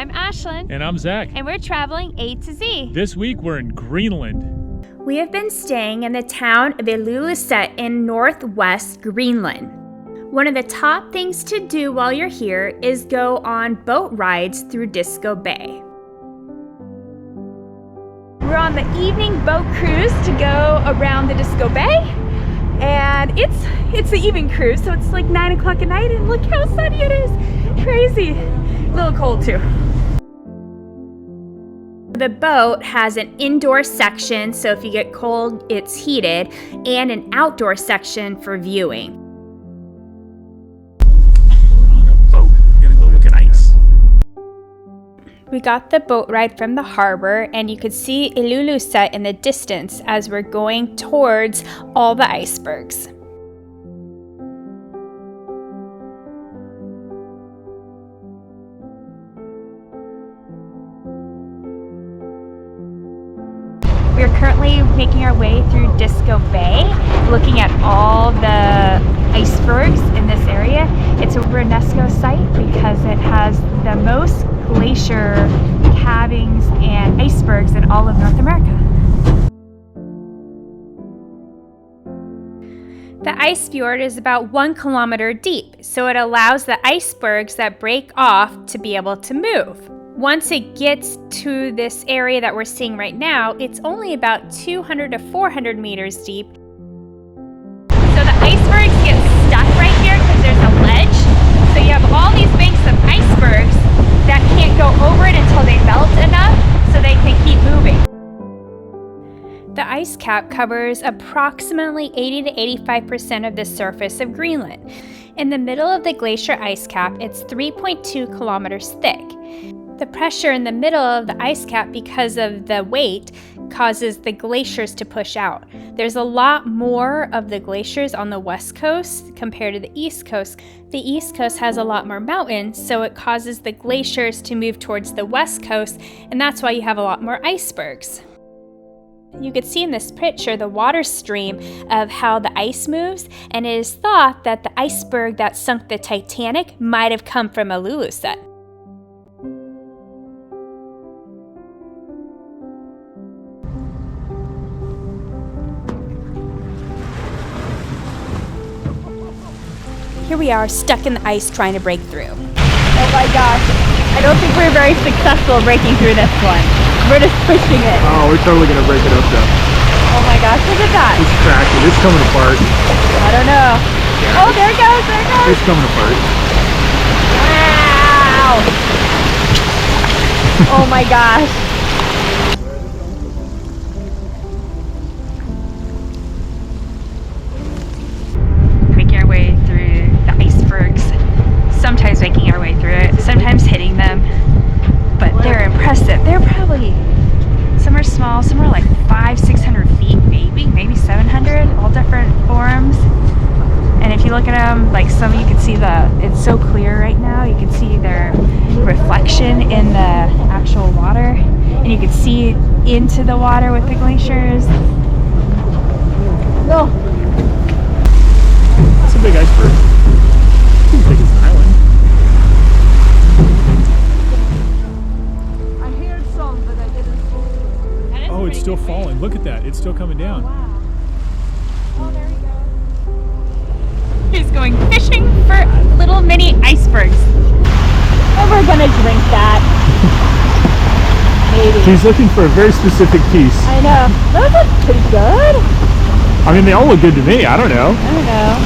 I'm Ashlyn. And I'm Zach. And we're traveling A to Z. This week we're in Greenland. We have been staying in the town of Ilulissat in northwest Greenland. One of the top things to do while you're here is go on boat rides through Disko Bay. We're on the evening boat cruise to go around the Disko Bay. And it's the evening cruise, so it's like 9 o'clock at night, and look how sunny it is. Crazy. A little cold too. The boat has an indoor section, so if you get cold, it's heated, and an outdoor section for viewing. We're on a boat. We're gonna go look at ice. We got the boat ride from the harbor, and you could see Ilulissat in the distance as we're going towards all the icebergs. We are currently making our way through Disko Bay, looking at all the icebergs in this area. It's a UNESCO site because it has the most glacier calvings and icebergs in all of North America. The ice fjord is about 1 kilometer deep, so it allows the icebergs that break off to be able to move. Once it gets to this area that we're seeing right now, it's only about 200 to 400 meters deep. So the icebergs get stuck right here because there's a ledge. So you have all these banks of icebergs that can't go over it until they melt enough so they can keep moving. The ice cap covers approximately 80 to 85% of the surface of Greenland. In the middle of the glacier ice cap, it's 3.2 kilometers thick. The pressure in the middle of the ice cap, because of the weight, causes the glaciers to push out. There's a lot more of the glaciers on the west coast compared to the east coast. The east coast has a lot more mountains, so it causes the glaciers to move towards the west coast, and that's why you have a lot more icebergs. You could see in this picture the water stream of how the ice moves, and it is thought that the iceberg that sunk the Titanic might have come from Ilulissat. Here we are, stuck in the ice trying to break through. Oh my gosh, I don't think we're very successful breaking through this one. We're just pushing it. Oh, we're totally gonna break it up though. Oh my gosh, look at that. It's cracking, it's coming apart. I don't know. Yeah. Oh, there it goes, there it goes. It's coming apart. Wow. Oh my gosh. Making our way through the icebergs. Sometimes making our way through it, sometimes hitting them. But they're impressive. They're probably, some are small, some are like 500-600 feet, maybe 700, all different forms. And if you look at them, like some you can see it's so clear right now, you can see their reflection in the actual water, and you can see into the water with the glaciers. Oh. That's a big iceberg. It's as big as an island. I heard some, but I didn't. Oh, it's still falling. Look at that. It's still coming down. Oh, wow. Oh, there we go. He's going fishing for little mini icebergs. And we're gonna drink that. Maybe. He's looking for a very specific piece. I know. Those look pretty good. I mean, they all look good to me. I don't know. I don't know.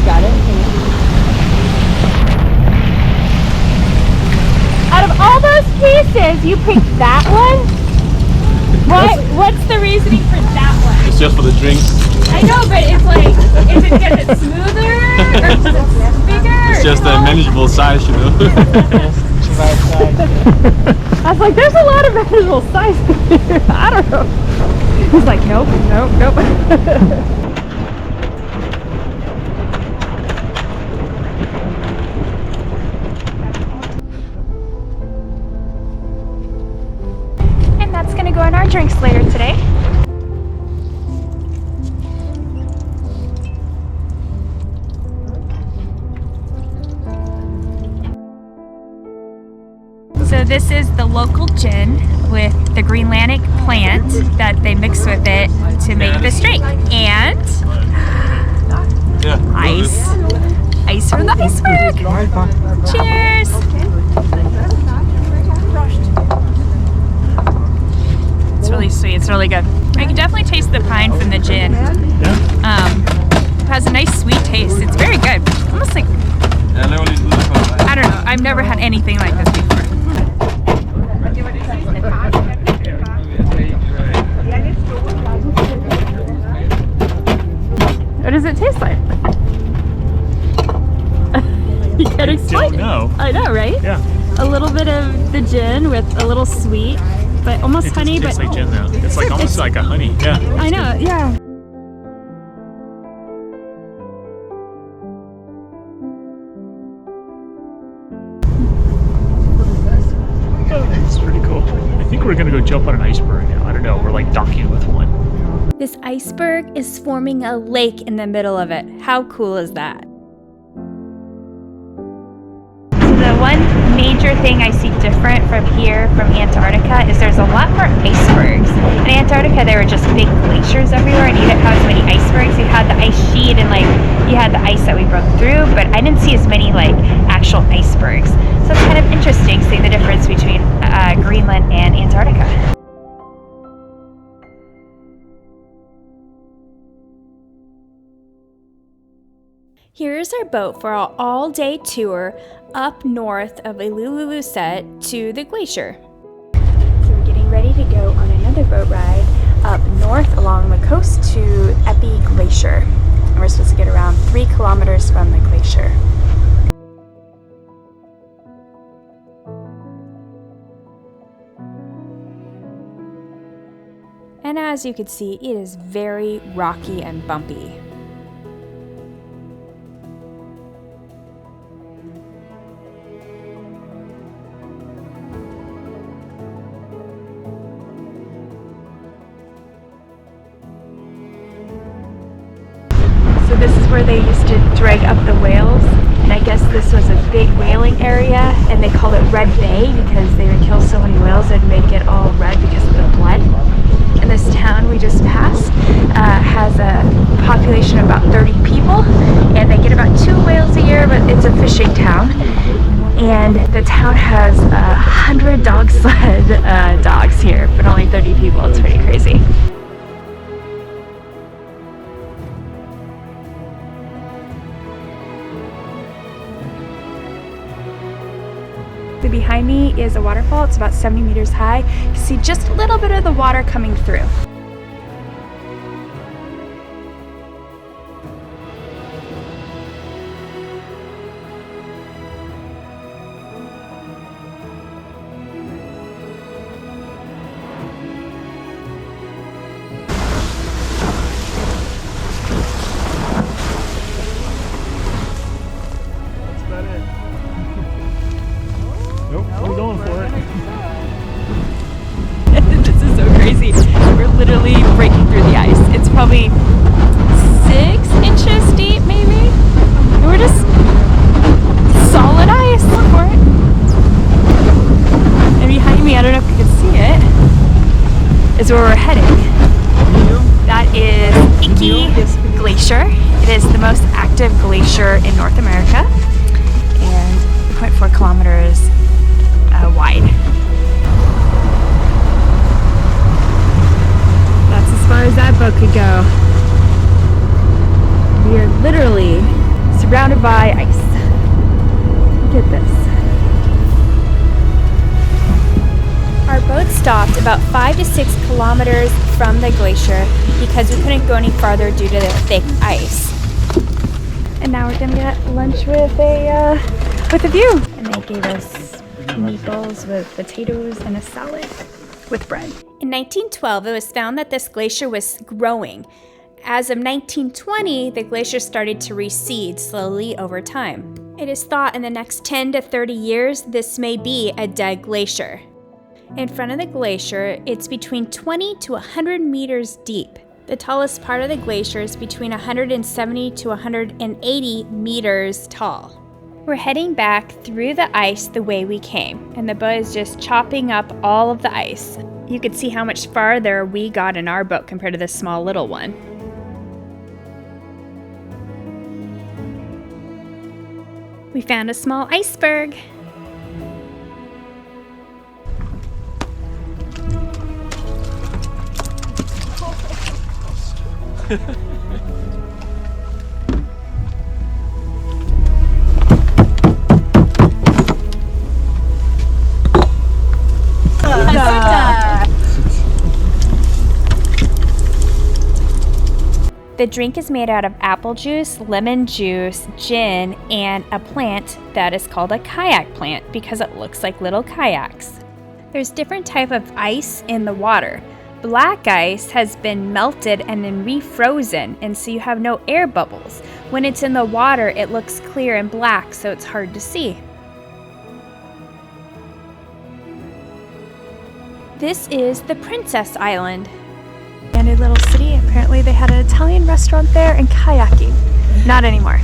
Got it. Out of all those pieces, you picked that one? What's the reasoning for that one? It's just for the drink. I know, but it's like, is it get smoother or is it bigger? It's just a manageable size, you know. I was like, there's a lot of manageable sizes here. I don't know. He's like, nope. And that's gonna go in our drinks later today. this is the local gin with the Greenlandic plant that they mix with it to make this drink. And ice. Ice from the iceberg. Cheers. It's really sweet. It's really good. I can definitely taste the pine from the gin. It has a nice sweet taste. It's very good. Almost like, I don't know. I've never had anything like this before. What does it taste like? You can't explain it. No. I know, right? Yeah. A little bit of the gin with a little sweet, but almost honey. It tastes But like gin though. It's like almost like a honey. Yeah. I know. Yeah. It's pretty cool. I think we're gonna go jump on an iceberg now. I don't know. We're like docking with one. This iceberg is forming a lake in the middle of it. How cool is that? So the one major thing I see different from here, from Antarctica, is there's a lot more icebergs. In Antarctica, there were just big glaciers everywhere, and you didn't have as many icebergs. You had the ice sheet and you had the ice that we broke through, but I didn't see as many actual icebergs. So it's kind of interesting seeing the difference between Greenland and Antarctica. Here's our boat for our all-day tour up north of Ilulissat to the glacier. So we're getting ready to go on another boat ride up north along the coast to Eqi Glacier. And we're supposed to get around 3 kilometers from the glacier. And as you can see, it is very rocky and bumpy. So this is where they used to drag up the whales, and I guess this was a big whaling area, and they call it Red Bay because they would kill so many whales and make it all red because of the blood. And this town we just passed has a population of about 30 people, and they get about 2 whales a year, but it's a fishing town. And the town has 100 dog sled dogs here, but only 30 people. It's pretty crazy. Behind me is a waterfall. It's about 70 meters high. You can see just a little bit of the water coming through. Nope. We're going for it. This is so crazy. We're literally breaking through the ice. It's probably 6 inches deep, maybe. And we're just solid ice. Look for it. And behind me, I don't know if you can see it, is where we're heading. That is Eqi Glacier. It is the most active glacier in North America, and 0.4 kilometers wide. That's as far as that boat could go. We are literally surrounded by ice. Look at this. Our boat stopped about 5 to 6 kilometers from the glacier because we couldn't go any farther due to the thick ice. And now we're gonna get lunch with a view. And they gave us meatballs with potatoes and a salad with bread. In 1912, it was found that this glacier was growing. As of 1920, the glacier started to recede slowly over time. It is thought in the next 10 to 30 years, this may be a dead glacier. In front of the glacier, it's between 20 to 100 meters deep. The tallest part of the glacier is between 170 to 180 meters tall. We're heading back through the ice the way we came, and the boat is just chopping up all of the ice. You could see how much farther we got in our boat compared to this small little one. We found a small iceberg. The drink is made out of apple juice, lemon juice, gin, and a plant that is called a kayak plant because it looks like little kayaks. There's different type of ice in the water. Black ice has been melted and then refrozen, and so you have no air bubbles. When it's in the water, it looks clear and black, so it's hard to see. This is the Princess Island. And a little city. Apparently they had an Italian restaurant there and kayaking. Not anymore.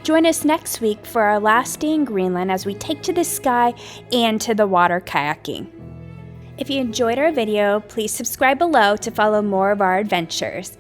Join us next week for our last day in Greenland as we take to the sky and to the water kayaking. If you enjoyed our video, please subscribe below to follow more of our adventures.